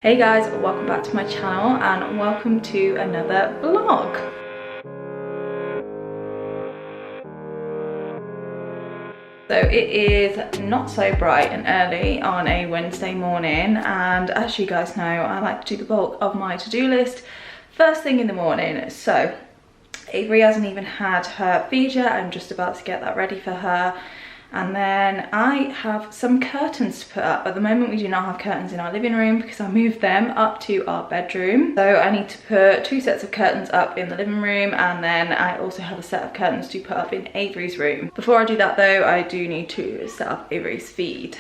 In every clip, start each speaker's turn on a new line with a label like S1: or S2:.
S1: Hey guys, welcome back to my channel and welcome to another vlog. So it is not so bright and early on a Wednesday morning, and as you guys know, I like to do the bulk of my to-do list first thing in the morning. So Avery hasn't even had her feed yet. I'm just about to get that ready for her. And then I have some curtains to put up. At the moment we do not have curtains in our living room because I moved them up to our bedroom. So I need to put 2 sets of curtains up in the living room, and then I also have a set of curtains to put up in Avery's room. Before I do that though, I do need to set up Avery's feed.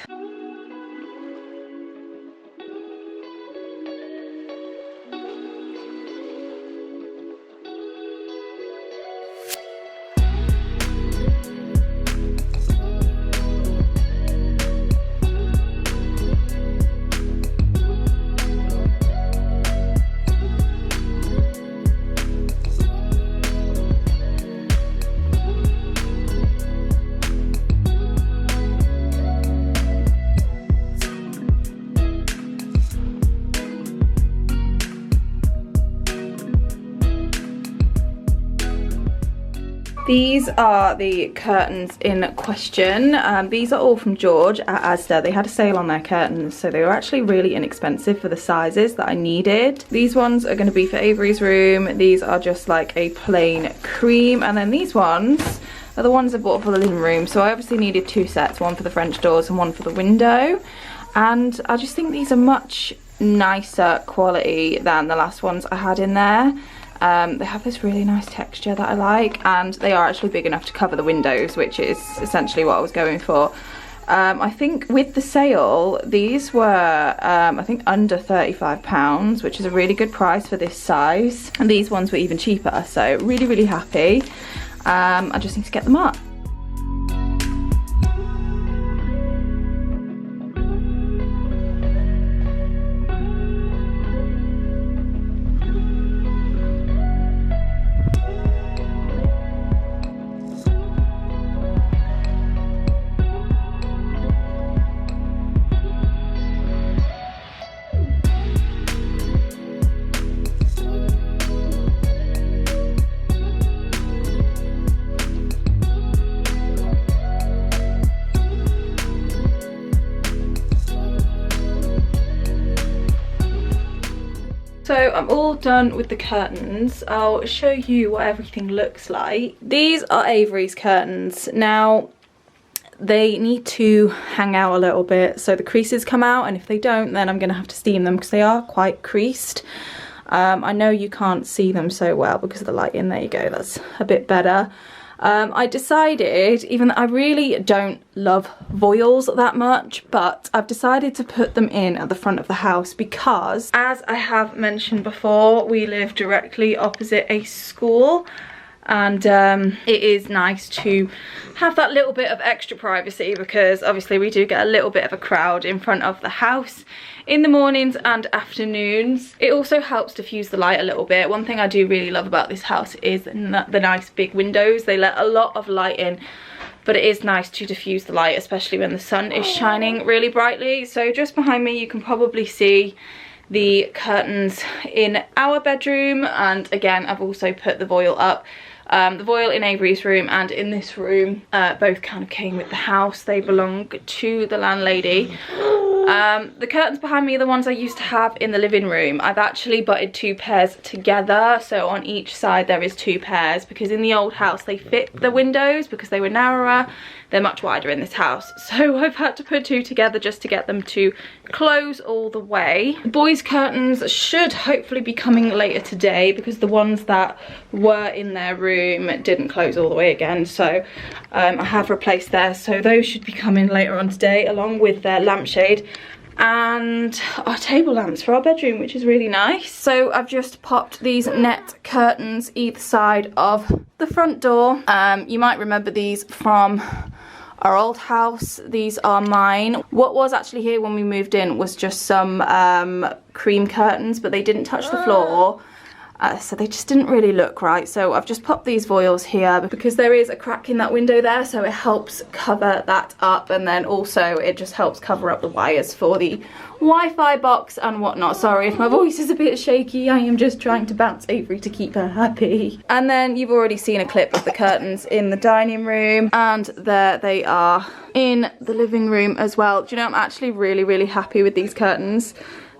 S1: These are the curtains in question. These are all from George at Asda. They had a sale on their curtains, so they were actually really inexpensive for the sizes that I needed. These ones are going to be for Avery's room. These are just like a plain cream, and then these ones are the ones I bought for the living room. So I obviously needed 2 sets, one for the French doors and one for the window. And I just think these are much nicer quality than the last ones I had in there. They have this really nice texture that I like, and they are actually big enough to cover the windows, which is essentially what I was going for. I think with the sale, these were I think under £35, which is a really good price for this size, and these ones were even cheaper, so really happy. I just need to get them up. So I'm all done with the curtains. I'll show you what everything looks like. These are Avery's curtains. Now, they need to hang out a little bit so the creases come out, and if they don't, then I'm gonna have to steam them because they are quite creased. I know you can't see them so well because of the lighting. There you go, that's a bit better. I decided, even though I really don't love voiles that much, but I've decided to put them in at the front of the house because, as I have mentioned before, we live directly opposite a school, and it is nice to have that little bit of extra privacy because obviously we do get a little bit of a crowd in front of the house in the mornings and afternoons. It also helps diffuse the light a little bit. One thing I do really love about this house is the nice big windows. They let a lot of light in, but it is nice to diffuse the light, especially when the sun is shining really brightly. So just behind me you can probably see the curtains in our bedroom, and again I've also put the voile up. The voile in Avery's room and in this room both kind of came with the house. They belong to the landlady. The curtains behind me are the ones I used to have in the living room. I've actually butted 2 pairs together, so on each side there is 2 pairs, because in the old house they fit the windows because they were narrower. They're much wider in this house, so I've had to put 2 together just to get them to close all the way. The boys' curtains should hopefully be coming later today because the ones that were in their room didn't close all the way again, so I have replaced theirs, so those should be coming later on today, along with their lampshade and our table lamps for our bedroom, which is really nice. So I've just popped these net curtains either side of the front door. You might remember these from our old house. These are mine. What was actually here when we moved in was just some cream curtains, but they didn't touch the floor. So they just didn't really look right. So I've just popped these foils here because there is a crack in that window there, so it helps cover that up, and then also it just helps cover up the wires for the Wi-Fi box and whatnot. Sorry if my voice is a bit shaky, I am just trying to bounce Avery to keep her happy. And then you've already seen a clip of the curtains in the dining room, and there they are in the living room as well. Do you know, I'm actually really happy with these curtains.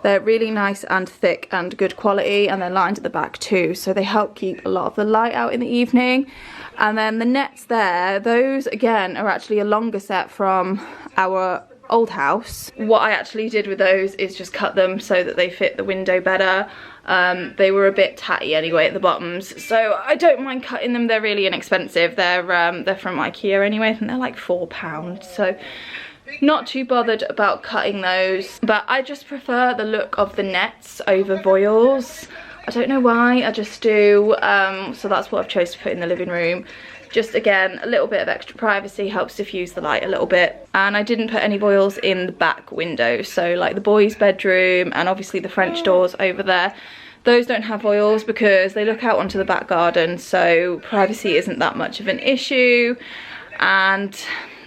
S1: They're really nice and thick and good quality, and they're lined at the back too, so they help keep a lot of the light out in the evening. And then the nets there, those again are actually a longer set from our old house. What I actually did with those is just cut them so that they fit the window better. They were a bit tatty anyway at the bottoms, so I don't mind cutting them. They're really inexpensive. They're from IKEA anyway, I think they're like £4, so not too bothered about cutting those. But I just prefer the look of the nets over voiles. I don't know why, I just do. So that's what I've chosen to put in the living room. Just again, a little bit of extra privacy, helps diffuse the light a little bit. And I didn't put any voiles in the back window, so like the boys' bedroom and obviously the French doors over there. Those don't have voiles because they look out onto the back garden, so privacy isn't that much of an issue. And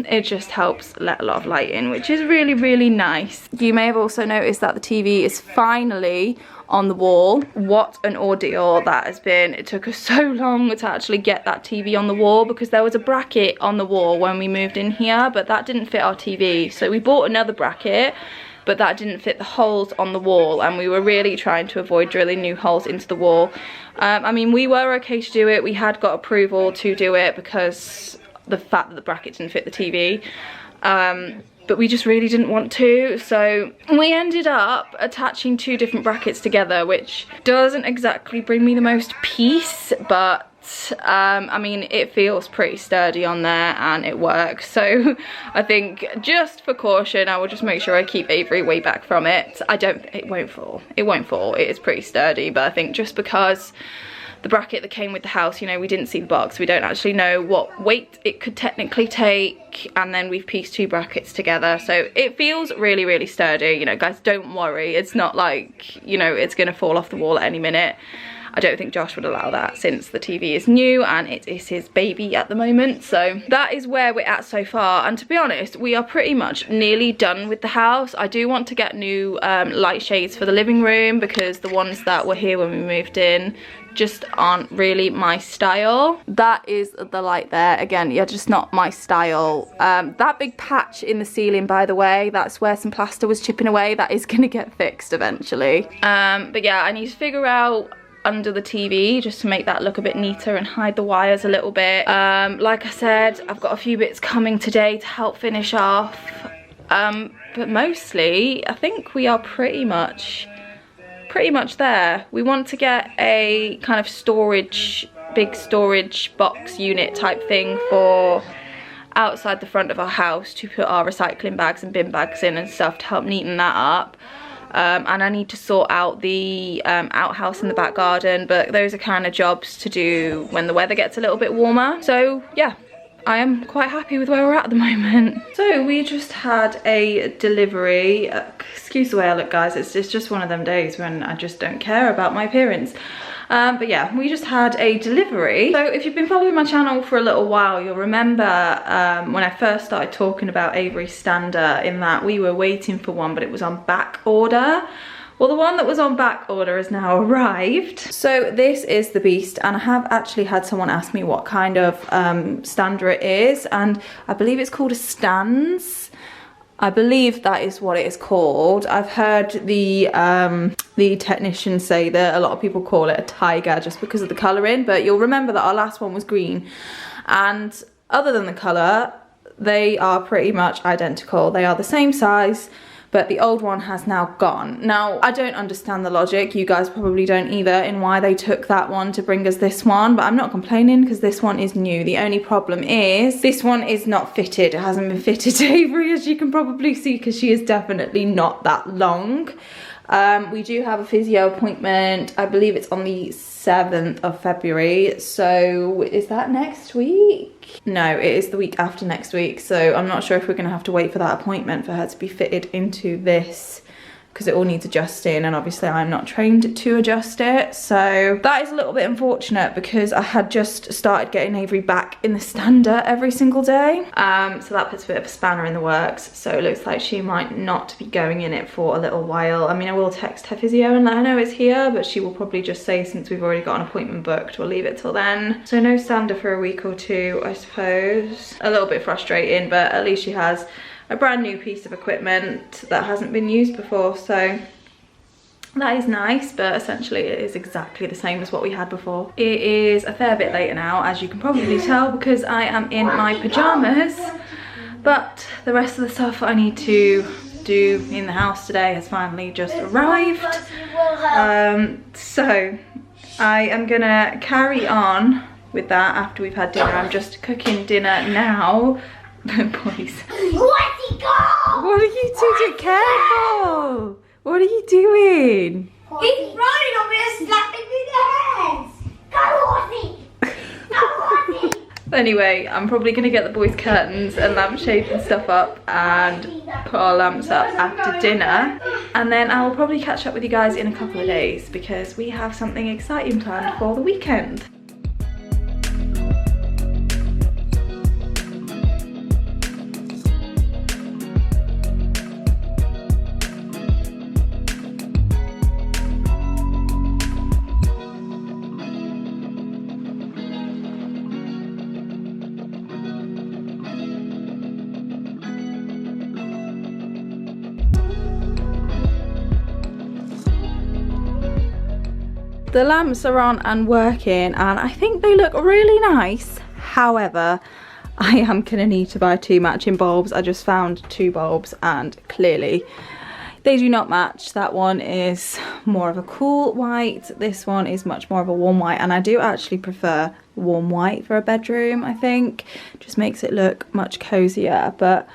S1: it just helps let a lot of light in, which is really nice. You may have also noticed that the TV is finally on the wall. What an ordeal that has been. It took us so long to actually get that TV on the wall because there was a bracket on the wall when we moved in here, but that didn't fit our TV. So we bought another bracket, but that didn't fit the holes on the wall, and we were really trying to avoid drilling new holes into the wall. I mean, we were okay to do it. We had got approval to do it because the fact that the bracket didn't fit the TV, but we just really didn't want to, so we ended up attaching two different brackets together, which doesn't exactly bring me the most peace, but I mean, it feels pretty sturdy on there and it works. So I think just for caution, I will just make sure I keep Avery way back from it. It won't fall, it is pretty sturdy, but I think just because the bracket that came with the house, you know, we didn't see the box, we don't actually know what weight it could technically take, and then we've pieced two brackets together, so it feels really sturdy. You know, guys, don't worry, it's not like, you know, it's gonna fall off the wall at any minute. I don't think Josh would allow that since the TV is new and it is his baby at the moment. So that is where we're at so far, and to be honest, we are pretty much nearly done with the house. I do want to get new light shades for the living room because the ones that were here when we moved in just aren't really my style. That is the light there. Again, yeah, just not my style. That big patch in the ceiling, by the way, that's where some plaster was chipping away. That is gonna get fixed eventually. But yeah, I need to figure out under the TV just to make that look a bit neater and hide the wires a little bit. Like I said, I've got a few bits coming today to help finish off. But mostly, I think we are pretty much there. We want to get a kind of storage, big storage box unit type thing for outside the front of our house to put our recycling bags and bin bags in and stuff to help neaten that up. And I need to sort out the outhouse in the back garden, but those are kind of jobs to do when the weather gets a little bit warmer. So yeah, I am quite happy with where we're at the moment. So we just had a delivery. Excuse the way I look, guys, it's just one of them days when I just don't care about my appearance. But yeah, we just had a delivery. So if you've been following my channel for a little while, you'll remember when I first started talking about Avery Stander, in that we were waiting for one, but it was on back order. Well, the one that was on back order has now arrived. So this is the beast, and I have actually had someone ask me what kind of stander it is, and I believe it's called a Stans. I believe that is what it is called. I've heard the technicians say that a lot of people call it a tiger just because of the colouring, but you'll remember that our last one was green, and other than the colour, they are pretty much identical. They are the same size, but the old one has now gone. Now, I don't understand the logic, you guys probably don't either, in why they took that one to bring us this one, but I'm not complaining because this one is new. The only problem is this one is not fitted. It hasn't been fitted to Avery, as you can probably see, because she is definitely not that long. We do have a physio appointment. I believe it's on the 7th of February. So is that next week? No, it is the week after next week. So I'm not sure if we're going to have to wait for that appointment for her to be fitted into this because it all needs adjusting, and obviously I'm not trained to adjust it. So that is a little bit unfortunate because I had just started getting Avery back in the stander every single day. So that puts a bit of a spanner in the works. So it looks like she might not be going in it for a little while. I mean, I will text her physio and let her know it's here, but she will probably just say, since we've already got an appointment booked, we'll leave it till then. So no stander for a week or two, I suppose. A little bit frustrating, but at least she has a brand new piece of equipment that hasn't been used before, so that is nice. But essentially it is exactly the same as what we had before. It is a fair bit later now, as you can probably tell, because I am in my pajamas, but the rest of the stuff I need to do in the house today has finally just arrived. So I am gonna carry on with that after we've had dinner. I'm just cooking dinner now. Boys. What are you doing? Careful! What are you doing?
S2: He's running on me and slapping me in the hands. Go Horsey! Go Horsey!
S1: Anyway, I'm probably going to get the boys' curtains and lampshade and stuff up and put our lamps up after dinner. And then I'll probably catch up with you guys in a couple of days because we have something exciting planned for the weekend. The lamps are on and working, and I think they look really nice. However, I am gonna need to buy 2 matching bulbs. I just found 2 bulbs and clearly they do not match. That one is more of a cool white, this one is much more of a warm white, and I do actually prefer warm white for a bedroom. I think just makes it look much cozier, but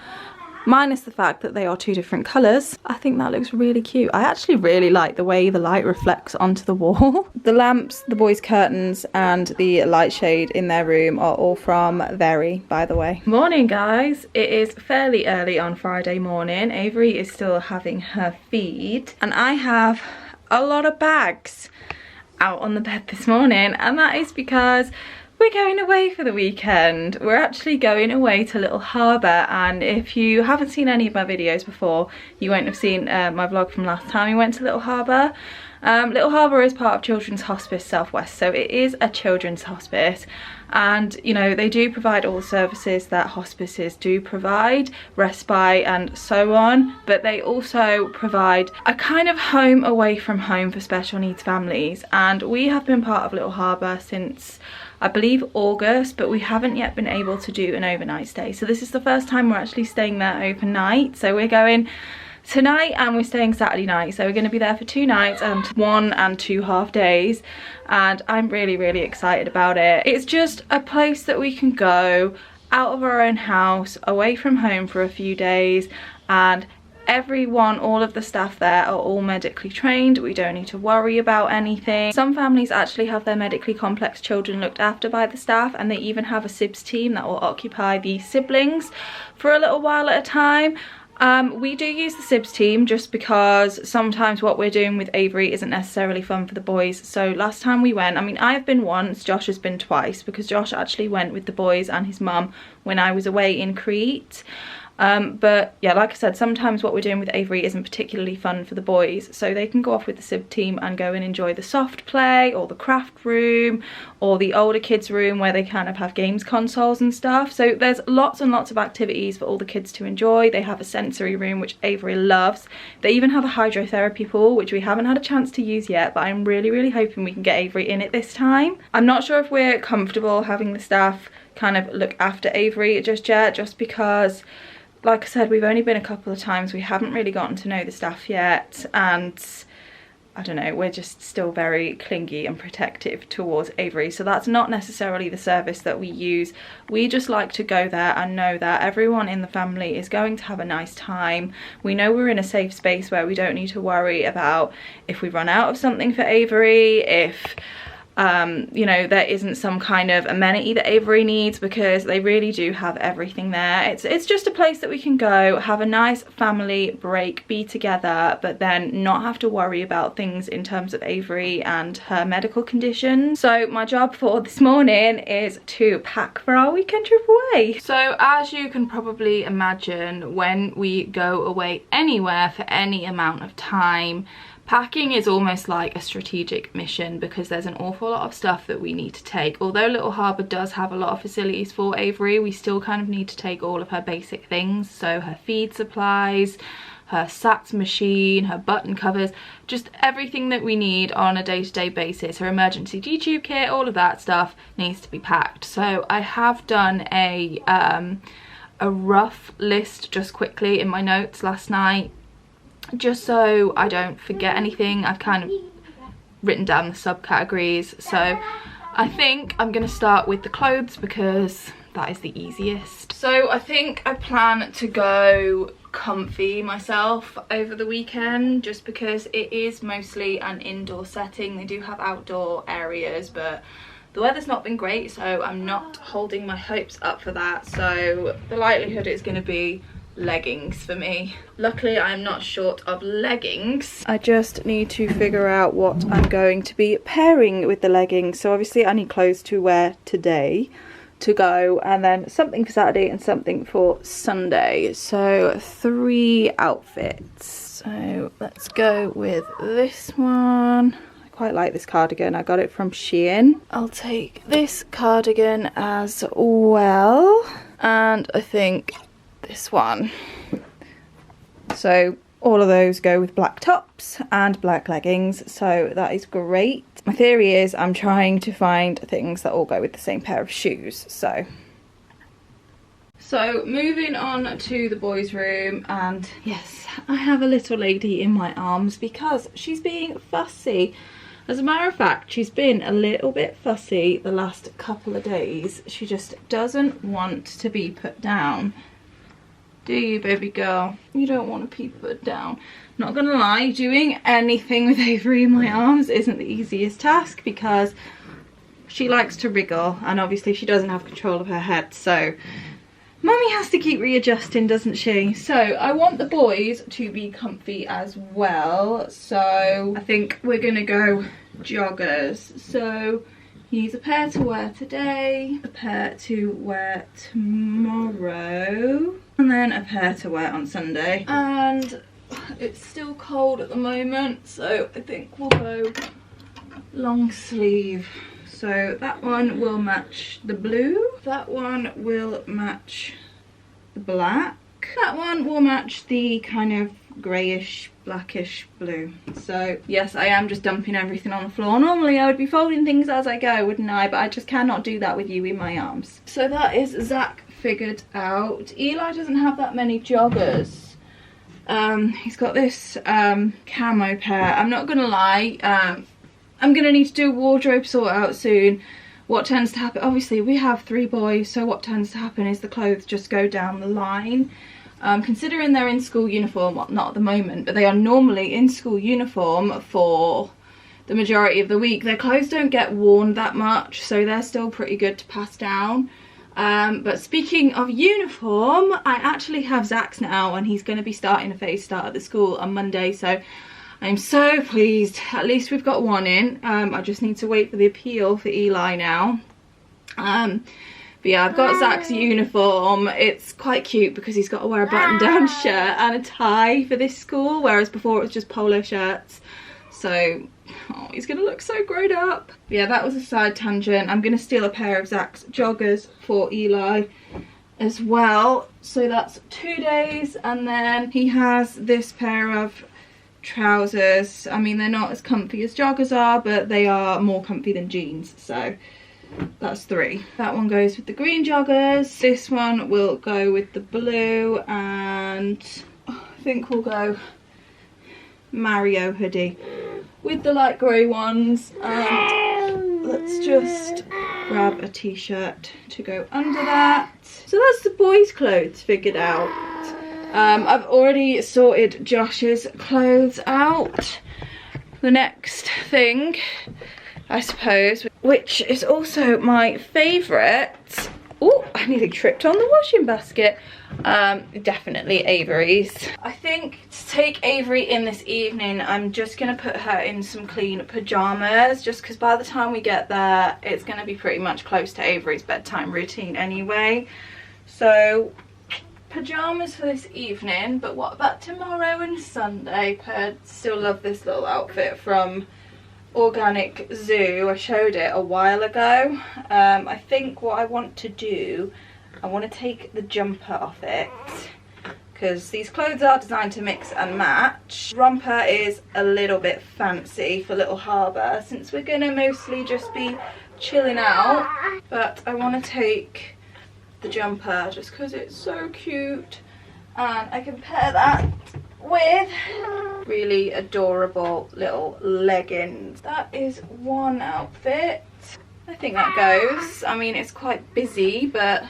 S1: minus the fact that they are 2 different colours, I think that looks really cute. I actually really like the way the light reflects onto the wall. The lamps, the boys' curtains and the light shade in their room are all from Avery, by the way. Morning guys, it is fairly early on Friday morning. Avery is still having her feed and I have a lot of bags out on the bed this morning, and that is because we're going away for the weekend. We're actually going away to Little Harbour, and if you haven't seen any of my videos before, you won't have seen my vlog from last time we went to Little Harbour. Little Harbour is part of Children's Hospice South West, so it is a children's hospice, and you know, they do provide all the services that hospices do provide, respite and so on, but they also provide a kind of home away from home for special needs families. And we have been part of Little Harbour since I believe August, but we haven't yet been able to do an overnight stay. So this is the first time we're actually staying there overnight. So we're going tonight and we're staying Saturday night. So we're going to be there for 2 nights and 1 and 2 half days. And I'm really, really excited about it. It's just a place that we can go out of our own house, away from home for a few days, and everyone, all of the staff there are all medically trained. We don't need to worry about anything. Some families actually have their medically complex children looked after by the staff, and they even have a SIBS team that will occupy the siblings for a little while at a time. We do use the SIBS team just because sometimes what we're doing with Avery isn't necessarily fun for the boys. So last time we went, I mean, I've been once, Josh has been twice, because Josh actually went with the boys and his mum when I was away in Crete. But yeah, like I said, sometimes what we're doing with Avery isn't particularly fun for the boys, so they can go off with the SIB team and go and enjoy the soft play or the craft room or the older kids room where they kind of have games consoles and stuff. So there's lots and lots of activities for all the kids to enjoy. They have a sensory room, which Avery loves. They even have a hydrotherapy pool, which we haven't had a chance to use yet, but I'm really, really hoping we can get Avery in it this time. I'm not sure if we're comfortable having the staff kind of look after Avery just yet, just because, like I said, we've only been a couple of times. We haven't really gotten to know the staff yet, and I don't know, we're just still very clingy and protective towards Avery. So that's not necessarily the service that we use. We just like to go there and know that everyone in the family is going to have a nice time. We know we're in a safe space where we don't need to worry about if we run out of something for Avery, if you know, there isn't some kind of amenity that Avery needs, because they really do have everything there. It's just a place that we can go, have a nice family break, be together, but then not have to worry about things in terms of Avery and her medical condition. So my job for this morning is to pack for our weekend trip away. So as you can probably imagine, when we go away anywhere for any amount of time, packing is almost like a strategic mission, because there's an awful lot of stuff that we need to take. Although Little Harbour does have a lot of facilities for Avery, we still kind of need to take all of her basic things. So her feed supplies, her SATs machine, her button covers, just everything that we need on a day-to-day basis. Her emergency G-tube kit, all of that stuff needs to be packed. So I have done a rough list just quickly in my notes last night, just so I don't forget anything. I've kind of written down the subcategories. So I think I'm going to start with the clothes, because that is the easiest. So I think I plan to go comfy myself over the weekend, just because it is mostly an indoor setting. They do have outdoor areas, but the weather's not been great, so I'm not holding my hopes up for that. So the likelihood is going to be leggings for me. Luckily I'm not short of leggings. I just need to figure out what I'm going to be pairing with the leggings. So obviously I need clothes to wear today to go, and then something for Saturday and something for Sunday. So 3 outfits. So let's go with this one. I quite like this cardigan. I got it from Shein. I'll take this cardigan as well, and I think this one. So all of those go with black tops and black leggings, so that is great. My theory is I'm trying to find things that all go with the same pair of shoes. So moving on to the boys' room, and yes, I have a little lady in my arms because she's being fussy. As a matter of fact, she's been a little bit fussy the last couple of days. She just doesn't want to be put down. Do you, baby girl? You don't want to be put down. Not gonna lie, doing anything with Avery in my arms isn't the easiest task, because she likes to wriggle, and obviously she doesn't have control of her head, so Mummy has to keep readjusting, doesn't she? So I want the boys to be comfy as well, so I think we're gonna go joggers. So he needs a pair to wear today, a pair to wear tomorrow, and then a pair to wear on Sunday. And it's still cold at the moment, so I think we'll go long sleeve. So that one will match the blue, that one will match the black, that one will match the kind of greyish blackish blue. So yes, I am just dumping everything on the floor. Normally I would be folding things as I go, wouldn't I? But I just cannot do that with you in my arms. So that is Zach figured out. Eli doesn't have that many joggers. He's got this camo pair. I'm not gonna lie, I'm gonna need to do a wardrobe sort out soon. What tends to happen, obviously we have 3 boys, so what tends to happen is the clothes just go down the line. Considering they're in school uniform, well, not at the moment, but they are normally in school uniform for the majority of the week. Their clothes don't get worn that much, so they're still pretty good to pass down. But speaking of uniform, I actually have Zach's now, and he's going to be starting a phase start at the school on Monday, so I'm so pleased. At least we've got one in. I just need to wait for the appeal for Eli now. But yeah, I've got Zach's uniform. It's quite cute because he's got to wear a button-down shirt and a tie for this school, whereas before it was just polo shirts. So, oh, he's going to look so grown up. But yeah, that was a side tangent. I'm going to steal a pair of Zach's joggers for Eli as well. So that's 2 days, and then he has this pair of trousers. I mean, they're not as comfy as joggers are, but they are more comfy than jeans, so that's 3. That one goes with the green joggers, this one will go with the blue, and I think we'll go Mario hoodie with the light grey ones. And let's just grab a t-shirt to go under that. So that's the boys' clothes figured out. I've already sorted Josh's clothes out. The next thing I suppose, which is also my favourite. Oh, I nearly tripped on the washing basket. Definitely Avery's. I think to take Avery in this evening, I'm just going to put her in some clean pyjamas, just because by the time we get there, it's going to be pretty much close to Avery's bedtime routine anyway. So, pyjamas for this evening, but what about tomorrow and Sunday? I still love this little outfit from Organic Zoo. I showed it a while ago. I think what I want to do, I want to take the jumper off it, because these clothes are designed to mix and match. Romper is a little bit fancy for Little Harbour, since we're going to mostly just be chilling out, but I want to take the jumper just because it's so cute, and I can pair that with really adorable little leggings. That is one outfit. I think that goes. I mean, it's quite busy, but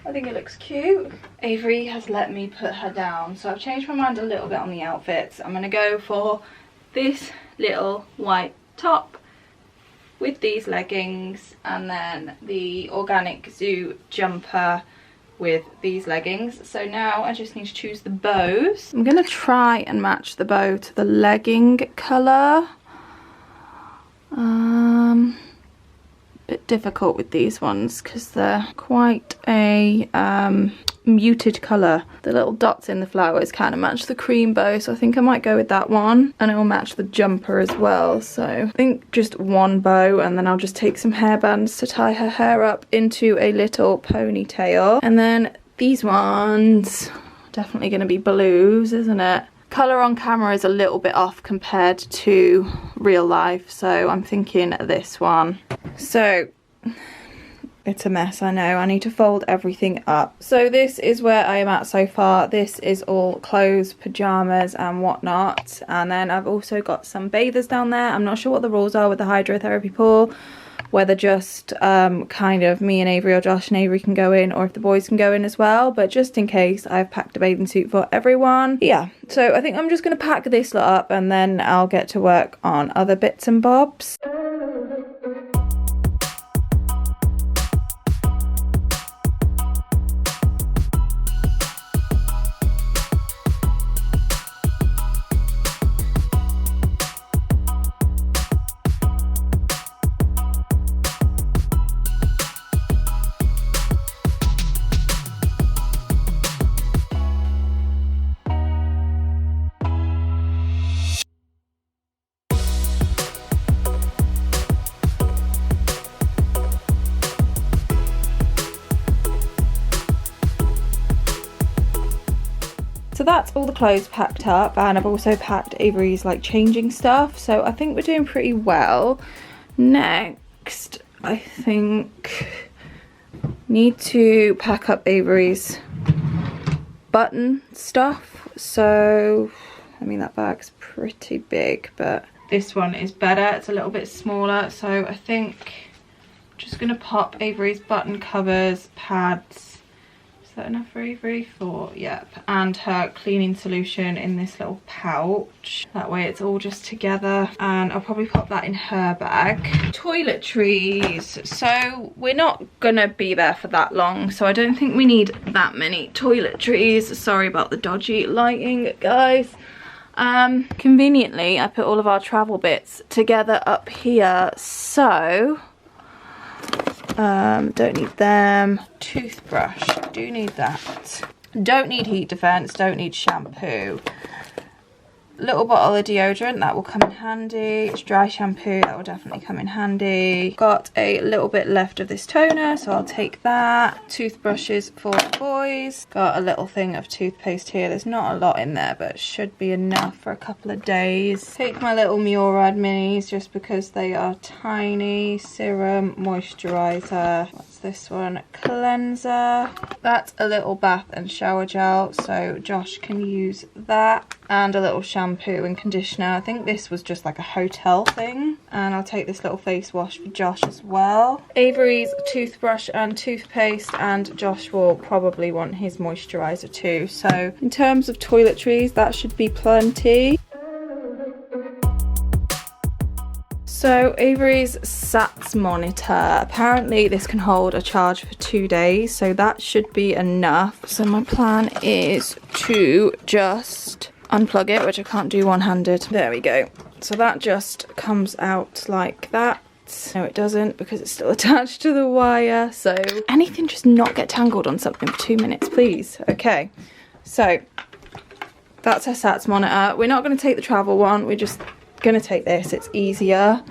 S1: I think it looks cute. Avery has let me put her down, so I've changed my mind a little bit on the outfits. I'm going to go for this little white top with these leggings, and then the Organic Zoo jumper with these leggings. So now I just need to choose the bows. I'm gonna try and match the bow to the legging colour. Bit difficult with these ones because they're quite a muted colour. The little dots in the flowers kind of match the cream bow, so I think I might go with that one, and it will match the jumper as well. So I think just one bow, and then I'll just take some hairbands to tie her hair up into a little ponytail. And then these ones, definitely going to be blues, isn't it? Colour on camera is a little bit off compared to real life, so I'm thinking this one. So it's a mess, I know. I need to fold everything up. So this is where I am at so far. This is all clothes, pyjamas and whatnot. And then I've also got some bathers down there. I'm not sure what the rules are with the hydrotherapy pool, whether just kind of me and Avery, or Josh and Avery can go in, or if the boys can go in as well. But just in case, I've packed a bathing suit for everyone. Yeah, so I think I'm just going to pack this lot up, and then I'll get to work on other bits and bobs. So that's all the clothes packed up, and I've also packed Avery's like changing stuff, so I think we're doing pretty well. Next, I think need to pack up Avery's button stuff. So I mean, that bag's pretty big, but this one is better. It's a little bit smaller, so I think I'm just gonna pop Avery's button covers, pads. Is that enough for Avery? 4, yep. And her cleaning solution in this little pouch. That way it's all just together. And I'll probably pop that in her bag. Toiletries. So we're not gonna be there for that long, so I don't think we need that many toiletries. Sorry about the dodgy lighting, guys. Conveniently, I put all of our travel bits together up here, so don't need them. Toothbrush, do need that. Don't need heat defense, don't need shampoo. Little bottle of deodorant, that will come in handy. It's dry shampoo, that will definitely come in handy. Got a little bit left of this toner, so I'll take that. Toothbrushes for the boys. Got a little thing of toothpaste here. There's not a lot in there, but it should be enough for a couple of days. Take my little Murad minis just because they are tiny. Serum, moisturizer. What's this one? Cleanser. That's a little bath and shower gel, so Josh can use that. And a little shampoo and conditioner. I think this was just like a hotel thing. And I'll take this little face wash for Josh as well. Avery's toothbrush and toothpaste, and Josh will probably want his moisturizer too. So in terms of toiletries, that should be plenty. So Avery's SATS monitor, apparently this can hold a charge for 2 days, so that should be enough. So my plan is to just unplug it, which I can't do one-handed. There we go. So that just comes out like that. No, it doesn't, because it's still attached to the wire. So anything, just not get tangled on something for 2 minutes, please. Okay, so that's our SATS monitor. We're not going to take the travel one, we're just going to take this. It's easier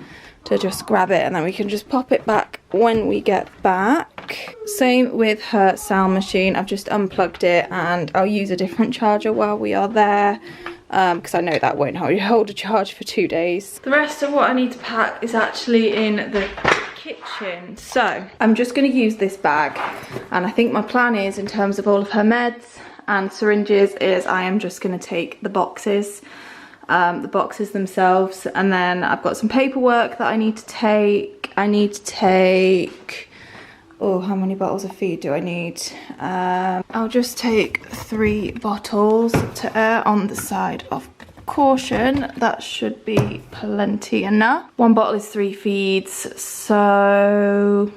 S1: to just grab it and then we can just pop it back when we get back. Same with her sound machine. I've just unplugged it and I'll use a different charger while we are there, because I know that won't hold a charge for 2 days. The rest of what I need to pack is actually in the kitchen. So I'm just going to use this bag, and I think my plan is, in terms of all of her meds and syringes, is I am just going to take the boxes themselves, and then I've got some paperwork that I need to take. Oh, how many bottles of feed do I need? I'll just take 3 bottles to err on the side of caution. That should be plenty enough. 1 bottle is 3 feeds, so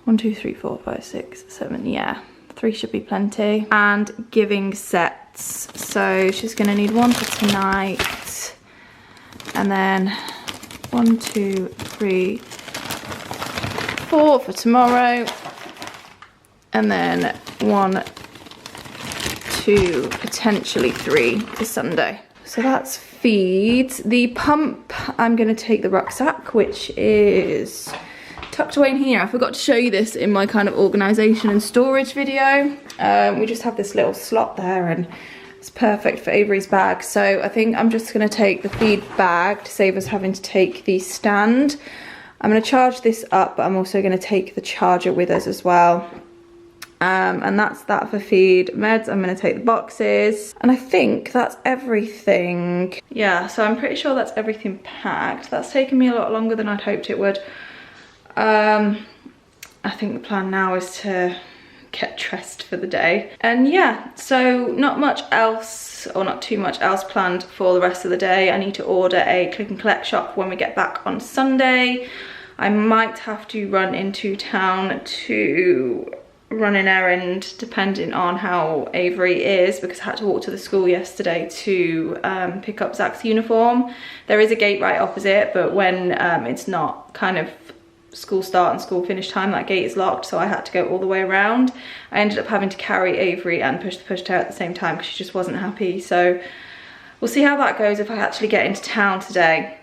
S1: 1, 2, 3, 4, 5, 6, 7, yeah. 3 should be plenty. And giving sets. So she's gonna need 1 for tonight, and then 1, 2, 3, 4 for tomorrow, and then 1, 2, potentially 3 for Sunday. So that's feeds. The pump, I'm gonna take the rucksack, which is tucked away in here. I forgot to show you this in my kind of organisation and storage video. We just have this little slot there and it's perfect for Avery's bag. So I think I'm just going to take the feed bag to save us having to take the stand. I'm going to charge this up, but I'm also going to take the charger with us as well. And that's that for feed. Meds, I'm going to take the boxes. And I think that's everything. Yeah, so I'm pretty sure that's everything packed. That's taken me a lot longer than I'd hoped it would. I think the plan now is to get dressed for the day. And yeah, so not much else, or not too much else planned for the rest of the day. I need to order a click and collect shop when we get back on Sunday. I might have to run into town to run an errand depending on how Avery is, because I had to walk to the school yesterday to pick up Zach's uniform. There is a gate right opposite, but when it's not kind of school start and school finish time, that gate is locked, so I had to go all the way around. I ended up having to carry Avery and push the pushchair at the same time because she just wasn't happy. So we'll see how that goes if I actually get into town today.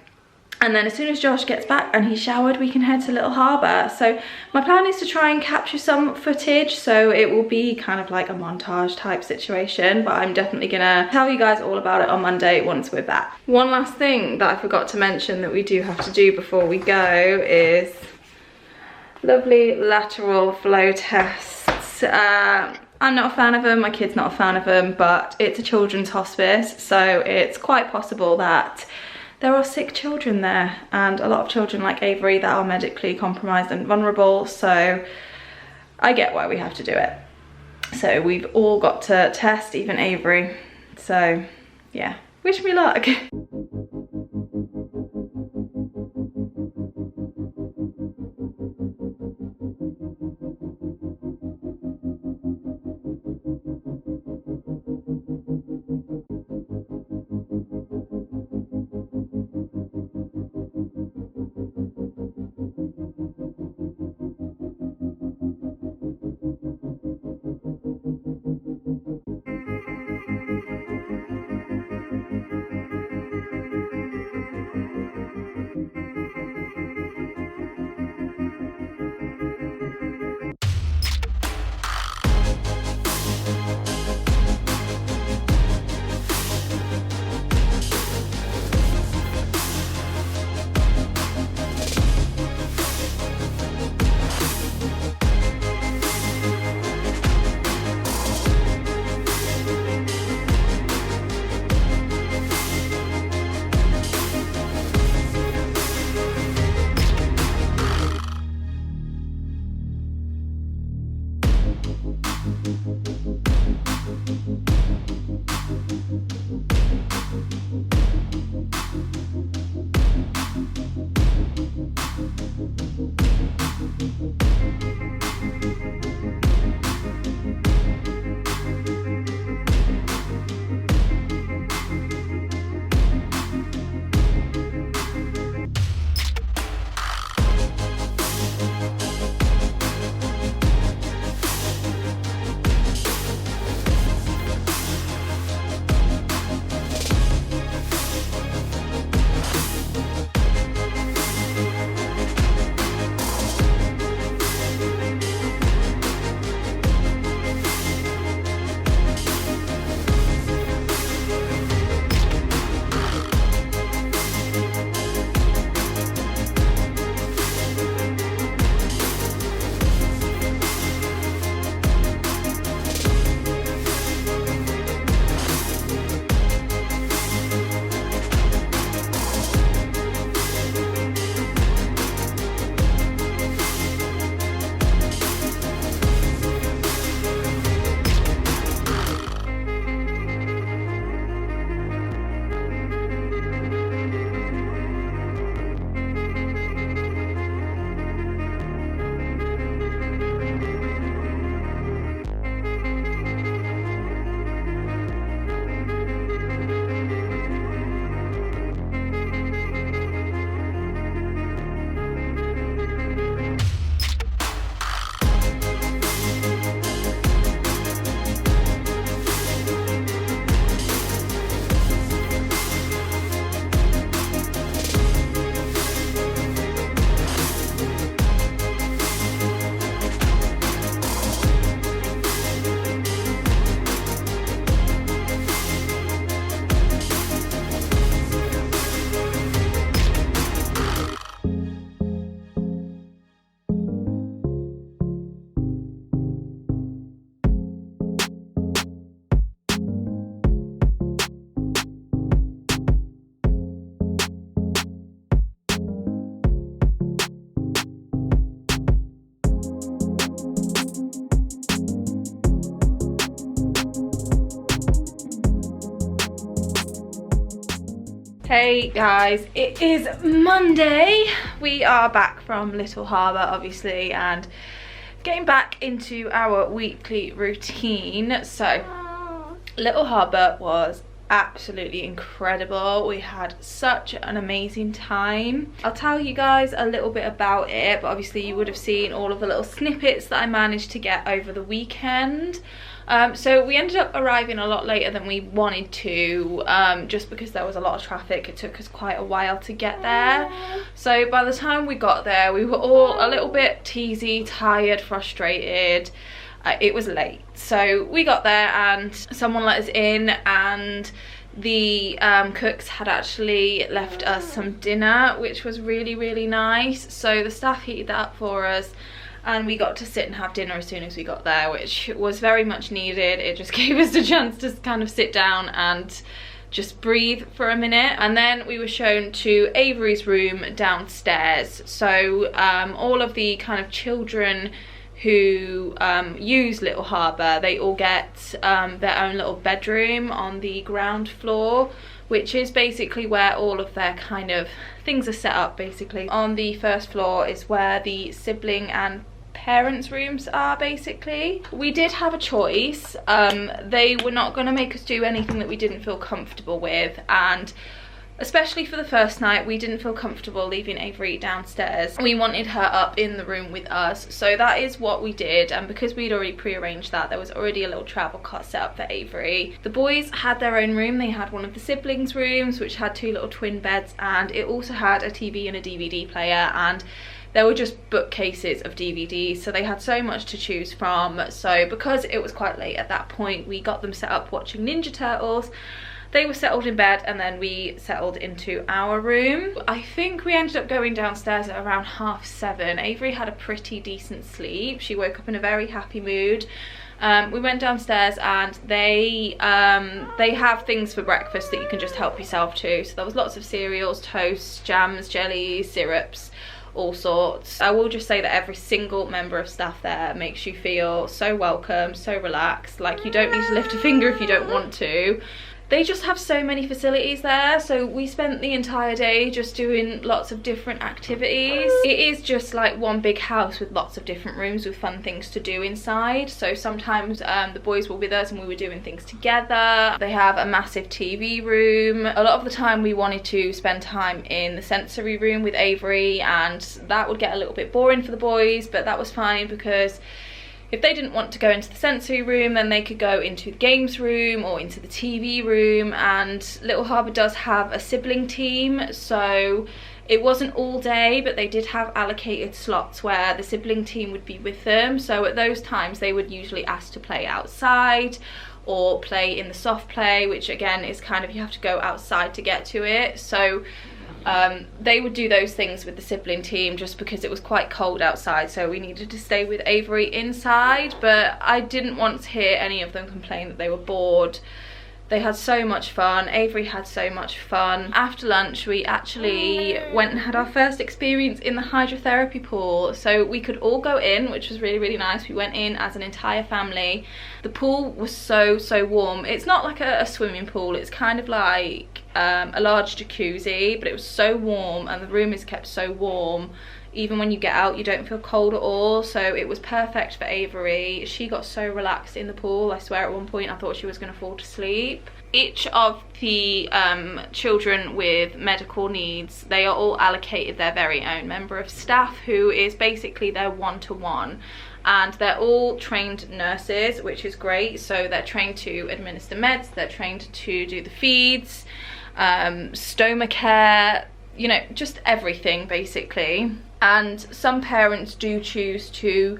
S1: And then as soon as Josh gets back and he's showered, we can head to Little Harbour. So my plan is to try and capture some footage, so it will be kind of like a montage type situation, but I'm definitely gonna tell you guys all about it on Monday once we're back. One last thing that I forgot to mention that we do have to do before we go is lovely lateral flow tests. I'm not a fan of them, my kid's not a fan of them, but it's a children's hospice, so it's quite possible that there are sick children there, and a lot of children like Avery that are medically compromised and vulnerable, so I get why we have to do it. So we've all got to test, even Avery. So yeah, wish me luck. Hey guys, it is Monday. We are back from Little Harbour obviously and getting back into our weekly routine. So Little Harbour was absolutely incredible. We had such an amazing time. I'll tell you guys a little bit about it, but obviously you would have seen all of the little snippets that I managed to get over the weekend. So we ended up arriving a lot later than we wanted to, just because there was a lot of traffic. It took us quite a while to get there. So by the time we got there, we were all a little bit teasy, tired, frustrated. It was late. So we got there and someone let us in, and the cooks had actually left us some dinner, which was really, really nice. So the staff heated that up for us, and we got to sit and have dinner as soon as we got there, which was very much needed. It just gave us a chance to kind of sit down and just breathe for a minute. And then we were shown to Avery's room downstairs. So all of the kind of children who use Little Harbour, they all get their own little bedroom on the ground floor, which is basically where all of their kind of things are set up. Basically on the first floor is where the sibling and parents' rooms are. Basically we did have a choice. They were not going to make us do anything that we didn't feel comfortable with, and especially for the first night we didn't feel comfortable leaving Avery downstairs. We wanted her up in the room with us, so that is what we did. And because we'd already pre-arranged that, there was already a little travel cot set up for Avery. The boys had their own room. They had one of the siblings' rooms, which had 2 little twin beds, and it also had a TV and a DVD player, and there were just bookcases of DVDs, so they had so much to choose from. So because it was quite late at that point, we got them set up watching Ninja Turtles. They were settled in bed, and then we settled into our room. I think we ended up going downstairs at around 7:30. Avery had a pretty decent sleep. She woke up in a very happy mood. We went downstairs, and they have things for breakfast that you can just help yourself to. So there was lots of cereals, toasts, jams, jellies, syrups, all sorts. I will just say that every single member of staff there makes you feel so welcome, so relaxed. Like, you don't need to lift a finger if you don't want to. They just have so many facilities there, so we spent the entire day just doing lots of different activities. It is just like one big house with lots of different rooms with fun things to do inside. So sometimes the boys were with us and we were doing things together. They have a massive TV room. A lot of the time we wanted to spend time in the sensory room with Avery, and that would get a little bit boring for the boys, but that was fine, because if they didn't want to go into the sensory room, then they could go into the games room or into the TV room. And Little Harbour does have a sibling team, so it wasn't all day, but they did have allocated slots where the sibling team would be with them. So at those times they would usually ask to play outside or play in the soft play, which again is kind of, you have to go outside to get to it. So they would do those things with the sibling team just because it was quite cold outside, so we needed to stay with Avery inside. But I didn't want to hear any of them complain that they were bored. They had so much fun. Avery had so much fun. After lunch we actually went and had our first experience in the hydrotherapy pool. So we could all go in, which was really, really nice. We went in as an entire family. The pool was so warm. It's not like a swimming pool, it's kind of like a large jacuzzi, but it was so warm, and the room is kept so warm. Even when you get out, you don't feel cold at all. So it was perfect for Avery. She got so relaxed in the pool. I swear at one point I thought she was going to fall to sleep. Each of the children with medical needs, they are all allocated their very own member of staff, who is basically their one-to-one. And they're all trained nurses, which is great. So they're trained to administer meds, they're trained to do the feeds, stoma care, you know, just everything basically. And some parents do choose to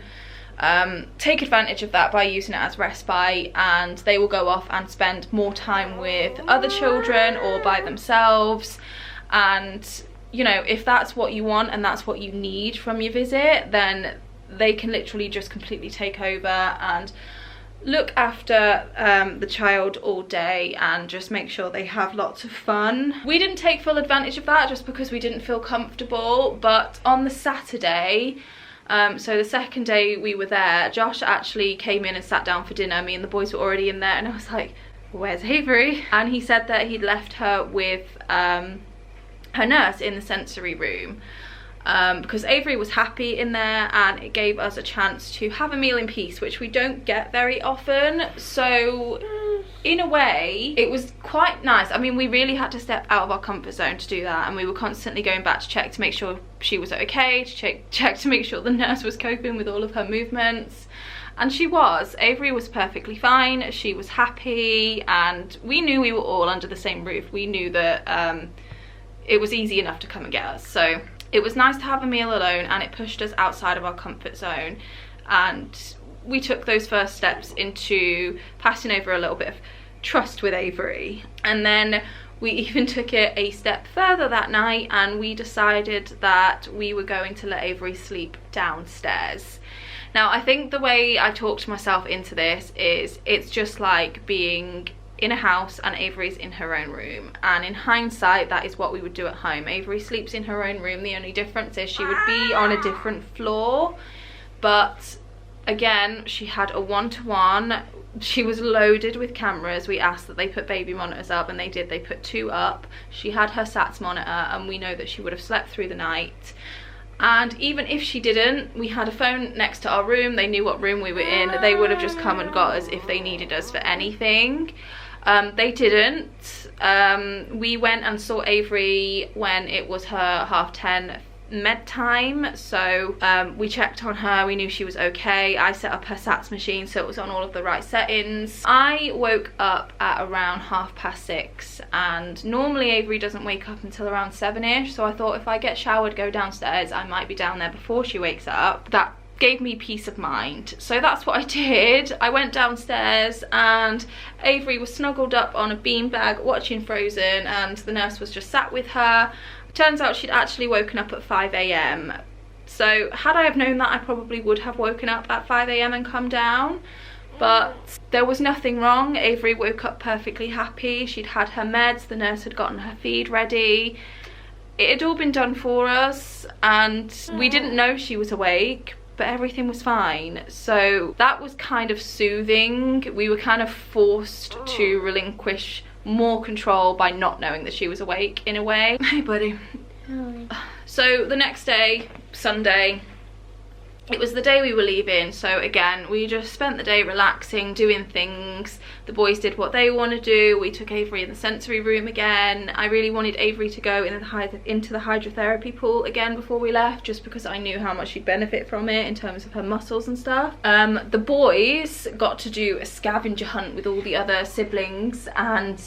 S1: take advantage of that by using it as respite, and they will go off and spend more time with other children or by themselves. And you know, if that's what you want and that's what you need from your visit, then they can literally just completely take over and look after the child all day and just make sure they have lots of fun. We didn't take full advantage of that just because we didn't feel comfortable, but on the Saturday, so the second day we were there, Josh actually came in and sat down for dinner. Me and the boys were already in there, and I was like, where's Avery? And he said that he'd left her with her nurse in the sensory room. Because Avery was happy in there, and it gave us a chance to have a meal in peace, which we don't get very often. So in a way it was quite nice. I mean, we really had to step out of our comfort zone to do that, and we were constantly going back to check to make sure she was okay, to check to make sure the nurse was coping with all of her movements. And she was. Avery was perfectly fine, she was happy, and we knew we were all under the same roof. We knew that it was easy enough to come and get us. So it was nice to have a meal alone, and it pushed us outside of our comfort zone, and we took those first steps into passing over a little bit of trust with Avery. And then we even took it a step further that night, and we decided that we were going to let Avery sleep downstairs. Now, I think the way I talked myself into this is it's just like being in a house and Avery's in her own room, and in hindsight that is what we would do at home. Avery sleeps in her own room. The only difference is she would be on a different floor, but again, she had a one-to-one. She was loaded with cameras. We asked that they put baby monitors up, and they did. They put 2 up. She had her SATS monitor, and we know that she would have slept through the night. And even if she didn't, we had a phone next to our room. They knew what room we were in. They would have just come and got us if they needed us for anything. They didn't. We went and saw Avery when it was her 10:30 med time, so we checked on her. We knew she was okay. I set up her SATS machine so it was on all of the right settings. I woke up at around 6:30, and normally Avery doesn't wake up until around 7ish, so I thought if I get showered, go downstairs, I might be down there before she wakes up. That gave me peace of mind, so that's what I did. I went downstairs, and Avery was snuggled up on a beanbag watching Frozen, and the nurse was just sat with her. Turns out she'd actually woken up at 5 AM. So had I have known that, I probably would have woken up at 5 AM and come down, but there was nothing wrong. Avery woke up perfectly happy. She'd had her meds, the nurse had gotten her feed ready. It had all been done for us, and we didn't know she was awake, but everything was fine. So that was kind of soothing. We were kind of forced to relinquish more control by not knowing that she was awake, in a way. Hey buddy. So the next day, Sunday, it was the day we were leaving, so again we just spent the day relaxing, doing things. The boys did what they want to do. We took Avery in the sensory room again. I really wanted Avery to go into the hydrotherapy pool again before we left, just because I knew how much she'd benefit from it in terms of her muscles and stuff. The boys got to do a scavenger hunt with all the other siblings and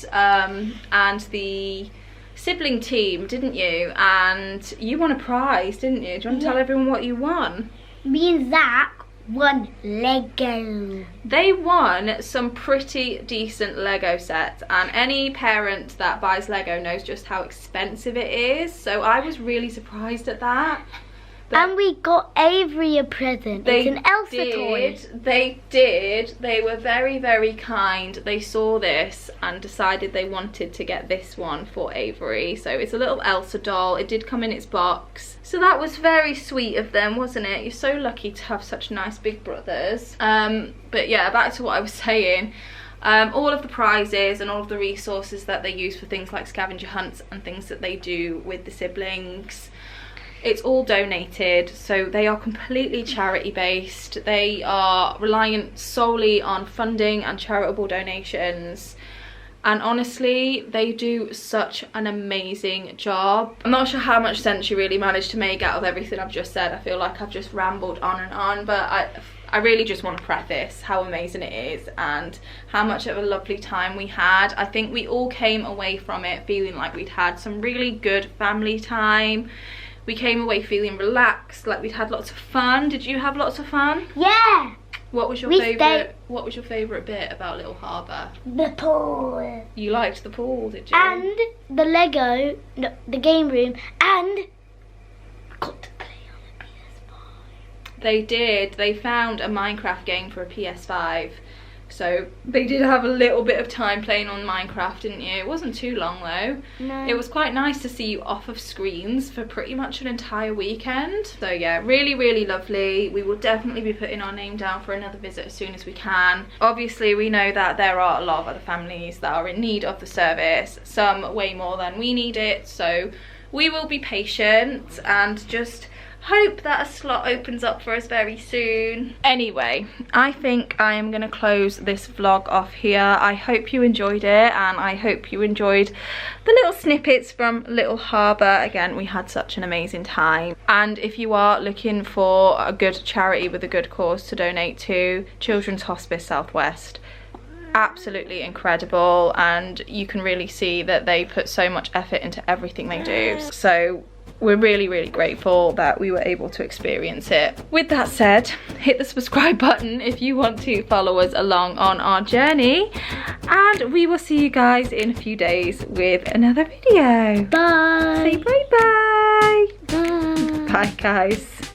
S1: the sibling team, didn't you? And you won a prize, didn't you? Do you want to tell everyone what you won?
S2: Me and Zach won Lego.
S1: They won some pretty decent Lego sets, and any parent that buys Lego knows just how expensive it is, so I was really surprised at that.
S2: And we got Avery a present. It's an Elsa toy.
S1: They did. They were very, very kind. They saw this and decided they wanted to get this one for Avery. So it's a little Elsa doll. It did come in its box. So that was very sweet of them, wasn't it? You're so lucky to have such nice big brothers. But yeah, back to what I was saying. All of the prizes and all of the resources that they use for things like scavenger hunts and things that they do with the siblings, it's all donated, so they are completely charity based. They are reliant solely on funding and charitable donations, and honestly they do such an amazing job. I'm not sure how much sense you really managed to make out of everything I've just said. I feel like I've just rambled on and on, but I really just want to preface how amazing it is and how much of a lovely time we had. I think we all came away from it feeling like we'd had some really good family time. We came away feeling relaxed, like we'd had lots of fun. Did you have lots of fun?
S2: Yeah.
S1: What was your favourite? What was your favourite bit about Little Harbour?
S2: The pool.
S1: You liked the pool, did you?
S2: And the Lego, the game room, and got to play on the PS5.
S1: They did. They found a Minecraft game for a PS5. So they did have a little bit of time playing on Minecraft, didn't you? It wasn't too long though.
S2: No.
S1: It was quite nice to see you off of screens for pretty much an entire weekend. So yeah, really, really lovely. We will definitely be putting our name down for another visit as soon as we can. Obviously, we know that there are a lot of other families that are in need of the service, some way more than we need it. So we will be patient and just hope that a slot opens up for us very soon. Anyway, I think I am going to close this vlog off here. I hope you enjoyed it, and I hope you enjoyed the little snippets from Little Harbour. Again, we had such an amazing time. And if you are looking for a good charity with a good cause to donate to, Children's Hospice Southwest, absolutely incredible, and you can really see that they put so much effort into everything they do. So we're really grateful that we were able to experience it. With that said, hit the subscribe button if you want to follow us along on our journey, and we will see you guys in a few days with another video.
S2: Bye.
S1: Say bye bye.
S2: Bye.
S1: Bye guys.